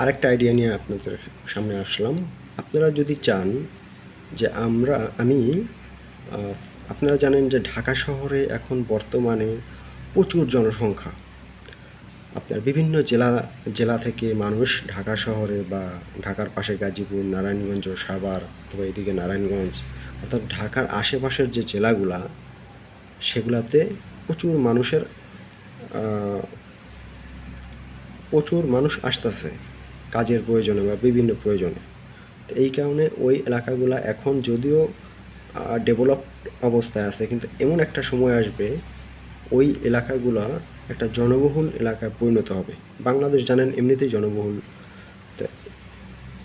আরেকটা আইডিয়া নিয়ে আপনাদের সামনে আসলাম। আপনারা যদি চান যে আমি আহ, আপনারা জানেন যে ঢাকা শহরে এখন বর্তমানে প্রচুর জনসংখ্যা। আপনার বিভিন্ন জেলা থেকে মানুষ ঢাকা শহরে বা ঢাকার পাশে গাজীপুর, নারায়ণগঞ্জ, সাভার অথবা এদিকে নারায়ণগঞ্জ অর্থাৎ ঢাকার আশেপাশের যে জেলাগুলা সেগুলাতে প্রচুর মানুষের প্রচুর মানুষ আসতেছে কাজের প্রয়োজনে বা বিভিন্ন প্রয়োজনে। তো এই কারণে ওই এলাকাগুলা এখন যদিও ডেভেলপড অবস্থায় আছে, কিন্তু এমন একটা সময় আসবে ওই এলাকাগুলা একটা জনবহুল এলাকায় পরিণত হবে। বাংলাদেশ জানেন এমনিতেই জনবহুল। তা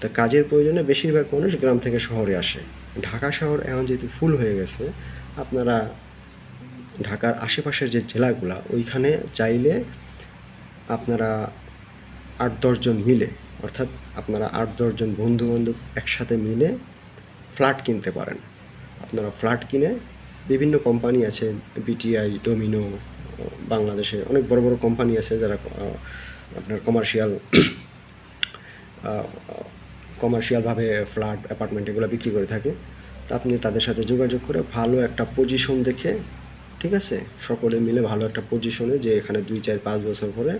তা কাজের প্রয়োজনে বেশিরভাগ মানুষ গ্রাম থেকে শহরে আসে। ঢাকা শহর এখন যেহেতু ফুল হয়ে গেছে, আপনারা ঢাকার আশেপাশের যে জেলাগুলা ওইখানে চাইলে আপনারা ৮-১০ জন মিলে, অর্থাৎ আপনারা ৮-১০ জন বন্ধুবান্ধব একসাথে মিলে ফ্ল্যাট কিনতে পারেন। আপনারা ফ্ল্যাট কিনে বিভিন্ন কোম্পানি আছে, বিটিআই, ডোমিনো, বাংলাদেশে অনেক বড় বড় কোম্পানি আছে যারা আপনার কমার্শিয়ালভাবে ফ্ল্যাট, অ্যাপার্টমেন্ট এগুলো বিক্রি করে থাকে। তা আপনি তাদের সাথে যোগাযোগ করে ভালো একটা পজিশন দেখে, ঠিক আছে, সকলে মিলে ভালো একটা পজিশনে, যে এখানে ২, ৪, ৫ বছর পরে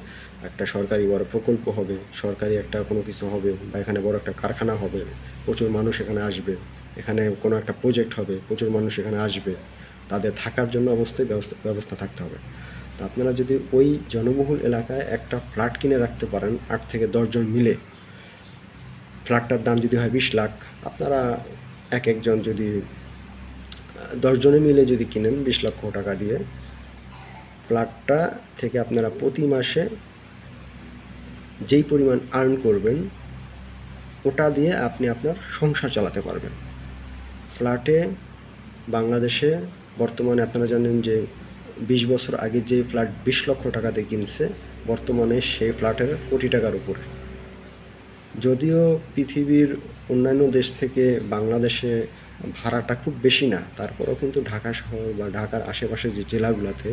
একটা সরকারি বড় প্রকল্প হবে, সরকারি একটা কোনো কিছু হবে, বা এখানে বড় একটা কারখানা হবে, প্রচুর মানুষ এখানে আসবে, এখানে কোনো একটা প্রজেক্ট হবে, প্রচুর মানুষ এখানে আসবে, তাদের থাকার জন্য অবশ্যই ব্যবস্থা থাকতে হবে। তা আপনারা যদি ওই জনবহুল এলাকায় একটা ফ্ল্যাট কিনে রাখতে পারেন ৮ থেকে ১০ জন মিলে, ফ্ল্যাটটার দাম যদি হয় ২০ লাখ, আপনারা এক একজন যদি ১০ জনে মিলে যদি কিনেন ২০ লক্ষ টাকা দিয়ে, ফ্ল্যাটটা থেকে আপনারা প্রতি মাসে যেই পরিমাণ আর্ন করবেন ওটা দিয়ে আপনি আপনার সংসার চালাতে পারবেন। ফ্ল্যাটে বাংলাদেশে বর্তমানে আপনারা জানেন যে ২০ বছর আগে যে ফ্ল্যাট ২০ লক্ষ টাকাতে কিনছে, বর্তমানে সেই ফ্ল্যাটের কোটি টাকার উপরে। যদিও পৃথিবীর অন্যান্য দেশ থেকে বাংলাদেশে ভাড়াটা খুব বেশি না, তারপরেও কিন্তু ঢাকা শহর বা ঢাকার আশেপাশে যে জেলাগুলোতে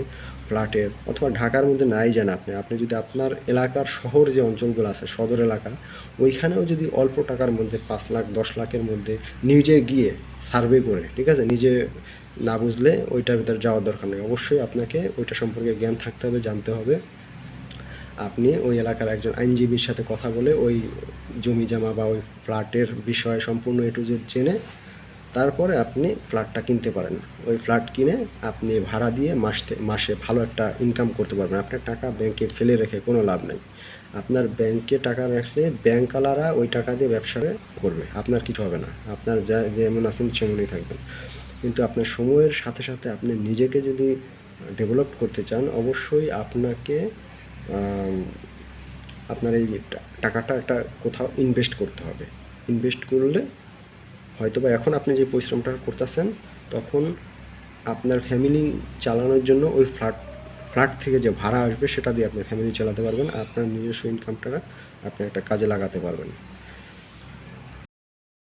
ফ্ল্যাটের, অথবা ঢাকার মধ্যে নাই যান আপনি যদি আপনার এলাকার শহর যে অঞ্চলগুলো আছে সদর এলাকা, ওইখানেও যদি অল্প টাকার মধ্যে ৫ লাখ ১০ লাখের মধ্যে নিজে গিয়ে সার্ভে করে, ঠিক আছে, নিজে না বুঝলে ওইটার ভিতরে যাওয়ার দরকার নেই। অবশ্যই আপনাকে ওইটা সম্পর্কে জ্ঞান থাকতে হবে, জানতে হবে। আপনি ওই এলাকার একজন আইনজীবীর সাথে কথা বলে ওই জমি জমা বা ওই ফ্ল্যাটের বিষয়ে সম্পূর্ণ এ টু জেড জেনে তারপরে আপনি ফ্ল্যাটটা কিনতে পারেন। ওই ফ্ল্যাট কিনে আপনি ভাড়া দিয়ে মাসে ভালো একটা ইনকাম করতে পারবেন। আপনার টাকা ব্যাংকে ফেলে রেখে কোনো লাভ নেই। আপনার ব্যাংকে টাকা রাখলে ব্যাংকওয়ালারা ওই টাকা দিয়ে ব্যবসা করবে, আপনার কিছু হবে না। আপনার যেমন আছেন সেমনই থাকবেন। কিন্তু আপনার সময়ের সাথে সাথে আপনি নিজেকে যদি ডেভেলপ করতে চান, অবশ্যই আপনাকে আপনার এই টাকাটা একটা কোথাও ইনভেস্ট করতে হবে। ইনভেস্ট করলে হয়তোবা এখন আপনি যে পরিশ্রমটা করতেছেন, তখন আপনার ফ্যামিলি চালানোর জন্য ওই ফ্ল্যাট থেকে যে ভাড়া আসবে সেটা দিয়ে আপনি ফ্যামিলি চালাতে পারবেন, আপনার নিজস্ব ইনকামটা আপনি একটা কাজে লাগাতে পারবেন।